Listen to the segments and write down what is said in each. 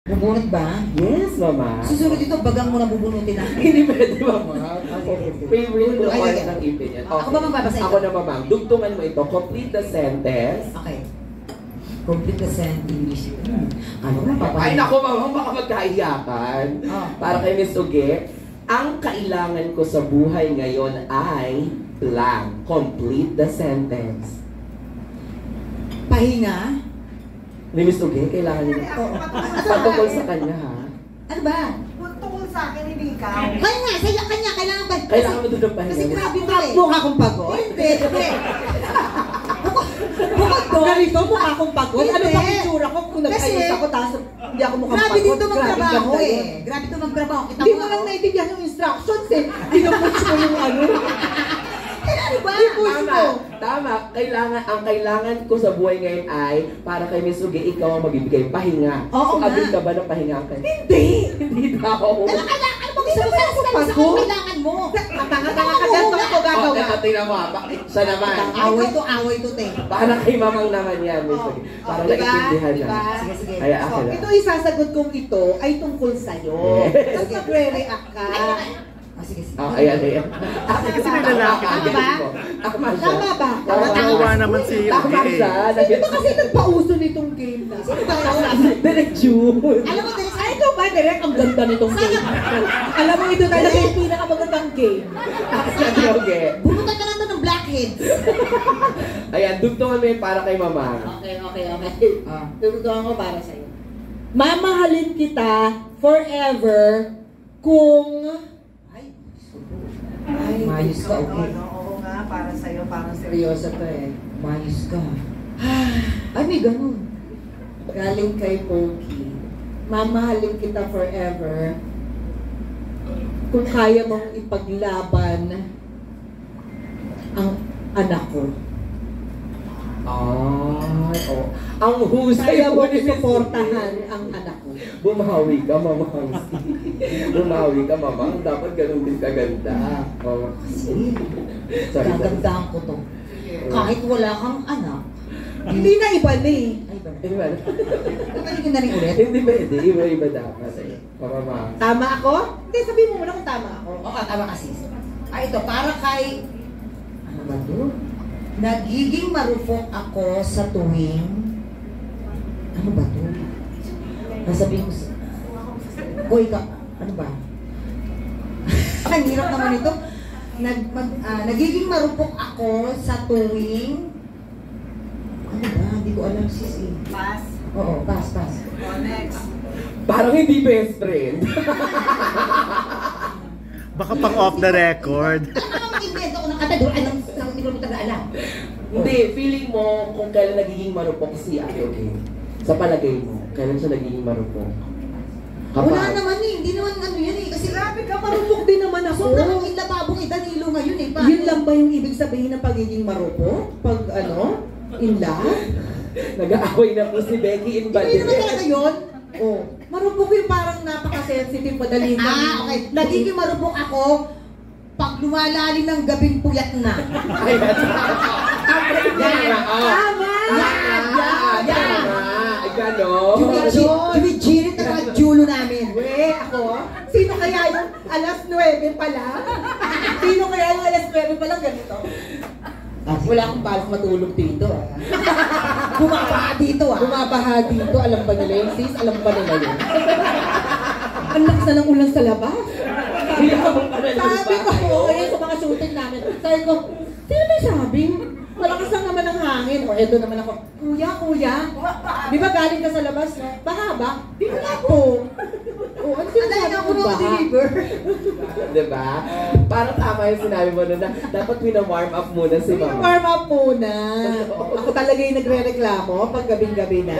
Bubunot ba? Yes, mama. Susunod dito, bagang mo na bubunutin na. Hindi pwede, mama. Favorite ko part ng ipin yan. Ako ba magbabasa ito? Ako na, mama. Dugtungan mo ito. Complete the sentence. Okay. Complete the sentence. Ano ba, papa? Ay, naku, mama. Baka magkaiyakan. Para kay Miss Uge, ang kailangan ko sa buhay ngayon ay blank. Complete the sentence. Pahinga? Ni Miss Uge, kailangan niya. Patungkol sa kanya, ha? Ano ba? Tungkol sa akin, hindi ikaw. Kaya nga, sa'yo kanya, kailangan ba? Kailangan mo doon ng pahinga. Kasi grabe ito eh. Mukha kong pagod? Hindi, hindi. Bukod doon. Ganito, mukha kong pagod? Ano Hindi. bang itsura ko kung nag-ayos ako tapos hindi ako mukhang Grabe pagod? dito magtrabaho ganda eh. yun. Grabe dito magtrabaho. Kita Hindi mo ko lang naintindihan yung instructions eh. Pinupush mo yung ano. Ano ba? Tama, tama. Ang kailangan ko sa buhay ngayon ay para kay Miss Uge, ikaw ang magbibigay pahinga. Oo nga. Abig ka ba ng pahinga ka? Hindi! Hindi daw. Ano bang gusto mo sa kailangan mo? Tanga-tanga ka ganito ako gagawin. Okay, tingnan mo. Siya naman. Away to, te. Para kay mamang naman yan, Miss Uge. Para naiintindihan na. Sige, sige. Ay, akin na. Ito isasagot kong ito ay tungkol sa'yo. Yes. Tapos nagre-react ka. Sige. Ayan. Kasi may lalaki. Tama ba? Tama siya. Tama ba? Kawawa naman si Tama Uge. siya. Sino ba kasi nagpauso nitong game na? Sino ba yun? Direct June. Alam mo, Direk, Ay, ito ba? Direct, ang ganda nitong game. Alam mo, ito talaga yung pinakamagandang game. Miss Uge. bunutan ka lang to ng blackheads. Ayan, dugtungan mo yun para kay mamang. Okay. Tututuan ko para sa'yo. Mamahalin kita forever kung... Ay, mayos ka, okay. Oo nga, para sa'yo, parang Seryoso to eh. Mayos ka. Ay, may ganun. Galing kay Pokey. Mamahalin kita forever kung kaya mong ipaglaban ang anak ko. Ay, oh. Ang husay Kaya mo mong suportahan ang anak ko. Bumawi ka, mamang. Bumawi ka, mamang. Dapat ganun din kaganda. Oh. Kasi, Sorry. gagandahan ko to. Kahit wala kang anak. Hindi na iba na eh. Ay, ba? Iba. Pwede na rin ulit? Hindi pwede. Iba dapat. Mamang. Tama ako? Hindi, sabihin mo muna kung tama ako. Oo, tama kasi. Ay, ito, para kay... Ano ba to? Nagiging marupok ako sa tuwing... Ano ba to? Nasabihin ko sa... Boy ka... Ano ba? Ang hirap naman ito. Nagiging marupok ako sa tuwing... Ano ba? Hindi ko alam, sis eh. pass. Oo, pass. O, next. Parang hindi best friend. Baka pang off the record. Ano naman mag-invento ko ng kata doon? Ay, hindi ko alam. Hindi, feeling mo kung kailan nagiging marupok si Ate Uge. Sa palagay mo, kailan siya nagiging marupok? Wala naman eh. Hindi naman ano yan eh. Kasi Grabe ka, marupok din naman ako. sobrang inlababong Danilo ngayon eh. Paano? Yun lang ba yung ibig sabihin ng pagiging marupok? Pag ano? In love? Nag-aaway na po si Becky in Hindi naman talaga Balibe. yun. Oh, marupok yung parang napaka-sensitive, madaling Okay. Nagiging marupok ako pag lumalalim ng gabing puyat na. Ayan. Tama! Yan! Gano'n. Jumijirit na mga julo namin. We, ako? Sino kaya yung alas 9 pala? Sino kaya yung alas 9 pala ganito? Wala akong balak matulog dito. Bumabaha dito ah. Bumabaha dito, alam ba nila yun, sis? Alam ba nila yun? Ang lakas na ng ulan sa labas. Sabi ko, okay, sa mga shooting namin. Sabi ko, sino may sabi? Malakas lang naman ang hangin. O, eto naman ako, kuya. Di ba galing ka sa labas? Baha ba? Di wala po. O, ano sinasabi Ako ko nung baha? deliver. Diba? Parang tama yung sinabi mo na dapat wina-warm up muna si Mama. Warm up muna. Ako talaga yung nagre-reklamo pag gabing-gabi na.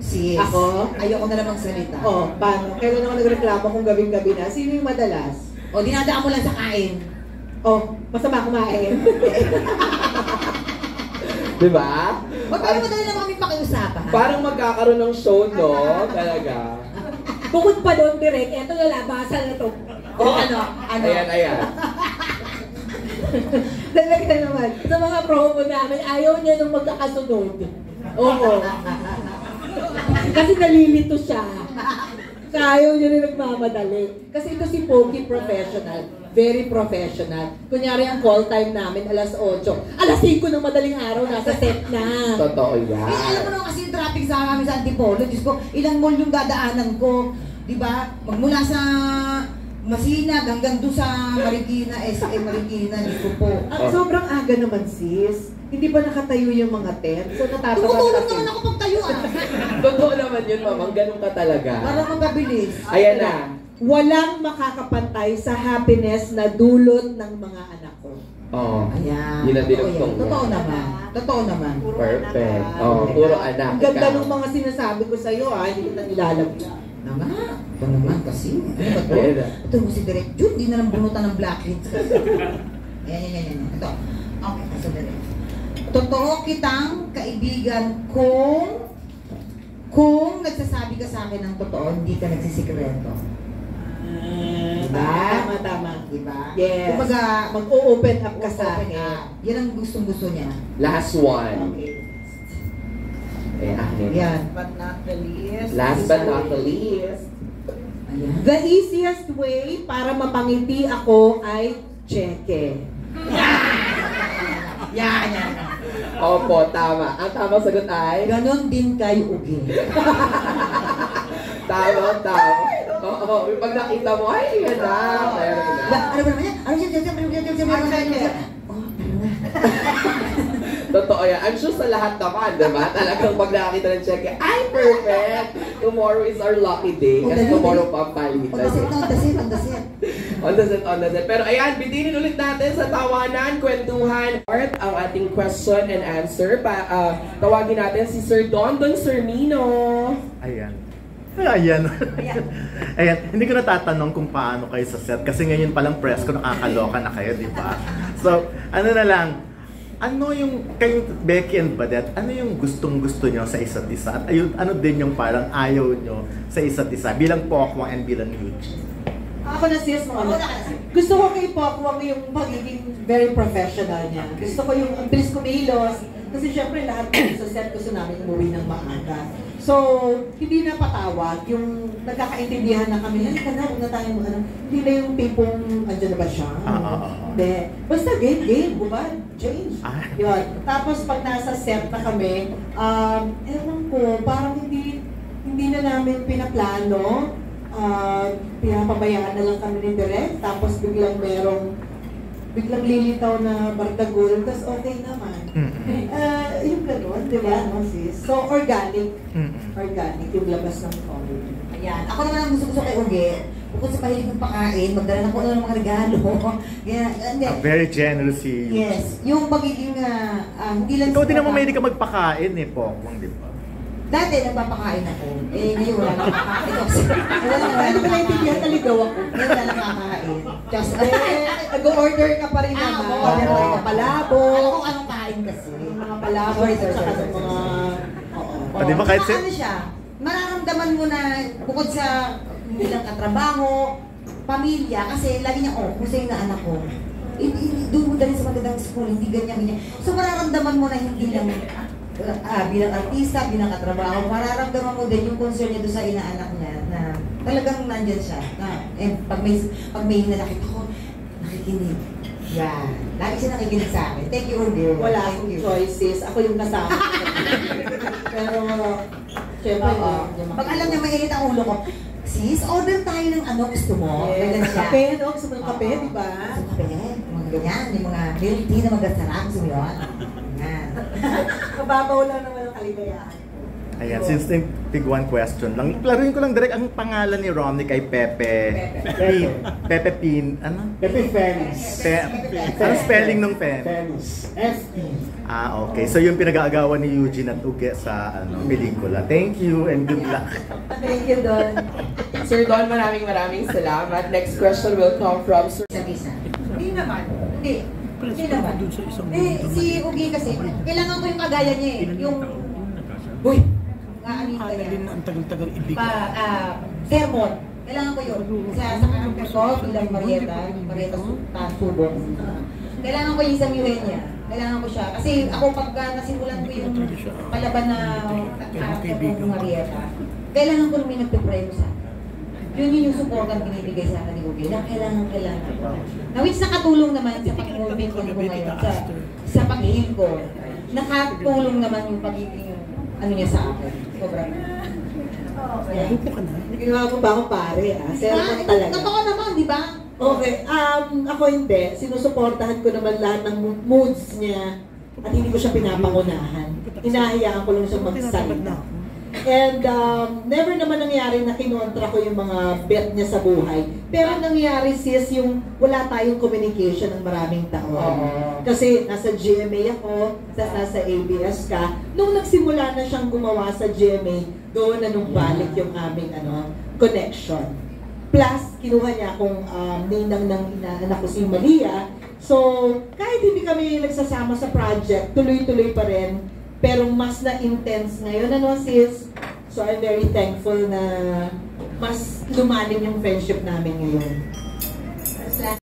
Sis, Ako? ayoko na namang salita. O, paano? Kailan ako nagreklamo kung gabing-gabi na? Sino yung madalas? O, dinadaan mo lang sa kain. Oh, masama kumain. Diba? Huwag tayo madali lang kami pakiusapan. Parang magkakaroon ng show, no? Talaga. Bukod pa doon, direct, eto lalabasan na to. O ano? Ayan. Talaga naman, sa mga promo namin, ayaw niya nung magkakasunod. Oo. Kasi nalilito siya. Ayaw niya rin nagmamadali. Kasi ito si Poki professional. Very professional. Kunyari ang call time namin, alas 8. Alas 5 ng madaling araw, nasa set na. Totoo Eh, alam yan. mo naman kasi yung traffic sa amin sa Antipolo, Diyos ko, ilang mall yung dadaanan ko. Diba? Magmula sa Masinag hanggang doon sa Marikina, SM Marikina, Diyos ko po. At sobrang aga naman sis. Hindi ba nakatayo yung mga tent? So natatawa Tumutulong naman ako pagtayo Totoo naman yun, mamang. Ganun ka talaga. Para magabilis. Ayan na. Walang makakapantay sa happiness na dulot ng mga anak ko. Oh. Ayan. Yun ang Totoo dinugtong yan. mo. Totoo naman. Totoo naman. Perfect. Oh, puro anak. Ang ganda Ikaw. ng mga sinasabi ko sa'yo hindi kita nilalagyan. Naman. Ito naman kasi. Ano ba ito? Ayan na. Ito mo si Direk June. Di na lang bunutan ng blackheads. Ayan. Ito. Okay. So, Direk. Totoo kitang kaibigan kung nagsasabi ka sa akin ng totoo, hindi ka nagsisikreto. Diba? Tama. Diba? Yes. Kumbaga, Mag-o-open up ka sa open akin. up. Yan ang gustong-gusto niya. Last one. Okay. Eh, akin. Yan. But not the least. Last but not the least. Ayan. The easiest way para mapangiti ako ay cheque. Yan. Opo, tama. Ang tamang sagot ay? Ganon din kay Ugi. Tama. Oo, pag nakita mo, ay, yan na. Meron na. Ano ba naman yan? Ano siya? Totoo yan. I'm sure sa lahat naman, diba? Talagang pag nakakita ng check, ay, perfect! Tomorrow is our lucky day. Kasi tomorrow pa ang palitan. On the set. Pero ayan, bitinin ulit natin sa tawanan, kwentuhan. Art, ang ating question and answer. Tawagin natin si Sir Don Sermino. Ayan. Hindi ko natatanong kung paano kayo sa set kasi ngayon palang press ko nakakaloka na kayo, di ba? So, ano na lang, ano yung, kayong Becky and Badette, ano yung gustong-gusto nyo sa isa't isa? At ayun, ano din yung parang ayaw nyo sa isa't isa bilang Pokwang and bilang Eugene? Ako na sis mo. Gusto ko kay Pokwang yung pagiging very professional niya. Gusto ko yung ang bilis kumilos. Kasi syempre lahat sa set gusto namin umuwi ng maaga. So, hindi na patawag. Yung nagkakaintindihan na kami, halika na, huwag na tayo hindi na yung tipong, andyan na ba siya? Hindi. Basta game, bubad, change. Yun. Tapos pag nasa set na kami, ewan ko, parang hindi na namin pinaplano. Pinapabayaan na lang kami ni Direk, tapos biglang biglang lilitaw na bardagul, tapos okay naman. Yung gano'n, di ba, no, sis? So, organic. Organic yung labas ng comedy. Ayan. Ako naman ang gusto kay Ugi. Bukod sa pahilig ng pakain, magdala na ko ng mga regalo. Very generous si Eugene. Yes. Yung pagiging, hindi lang... Ikaw din naman may hindi ka magpakain Pokwang, di ba? Dati nagpapakain ako. Ngayon wala nang kakain. Ano ba naintindihan naligaw ako? Ngayon wala nang kakain. Just, Nag-order ka pa rin naman. order Order ako. ka palabo. Alam ko anong kain kasi. Mga palabo. Sorry. Tsaka sa mga... Oo. Di ba kahit Ano siya, mararamdaman mo na bukod sa bilang katrabaho, pamilya, kasi lagi niya, kusay na anak ko. Doon mo dali sa magandang school, hindi ganyan. So mararamdaman mo na hindi lang bilang artista, bilang katrabaho, mararamdaman mo din yung concern niya doon sa inaanak niya na talagang nandyan siya. And pag may hinalakit ako, nakikinig. Yan. Lagi siya nakikinig sa akin. Thank you, dear. Wala akong choices. Ako yung kasama. Pero, syempre, pag alam niya mainit ang ulo ko, sis, order tayo ng ano gusto mo. Ganyan siya. Kape, no? Gusto mo ng kape, di ba? Gusto mo kape? Mga ganyan. Yung mga milk tea na magdasarap. Gusto mo yun? Yan. Mababaw lang naman ang kaligayahan. Ayan, since tig one question lang, klaruin ko lang direct ang pangalan ni Romney kay Pepe Pin, ano? Pepe Ferris. Ano spelling nung Pepe? Ferris. F-E. Okay. So yung pinag-aagawan ni Eugene at Uge sa pelikula. Thank you and good luck. Thank you, Don. Sir Don, maraming salamat. Next question will come from Sir... Sa-visa. Hindi naman. Hindi naman. Si Ugi kasi, kailangan ko yung kagaya niya eh. Yung... Uy! Ang tagal-tagal ibig. Sermon. Kailangan ko yun. Sa character ko, bilang Marieta Subok. Kailangan ko yung isang Eugenia. Kailangan ko siya. Kasi ako pagka nasimulan ko yung palaban na character ko ng Marieta, kailangan ko may nagpe-premo sa akin. Yun yung support ang binibigay sa akin ni Google. Na kailangan. Na which nakatulong naman sa pag-moving ko ngayon, sa pag-ihim ko. Nakatulong naman yung pagiging ano niya sa akin. Sobrang. Okay. Ginawa mo ba ako pare, Sermon talaga. Totoo naman, di ba? Okay, ako hindi. Sinusuportahan ko naman lahat ng moods niya at hindi ko siya pinapangunahan. Hinahayaan ko lang siyang magsalita. And never naman nangyari na kinontra ko yung mga bet niya sa buhay. Pero nangyari sis yung wala tayong communication ng maraming taon. Kasi nasa GMA ako, nasa ABS ka. Nung nagsimula na siyang gumawa sa GMA, doon na nung balik yung aming connection. Plus, kinuha niya akong ninang ng inaanak ko si Malia. So, kahit hindi kami nagsasama sa project, tuloy-tuloy pa rin. Pero mas na-intense ngayon, sis? So, I'm very thankful na mas lumalim yung friendship namin ngayon.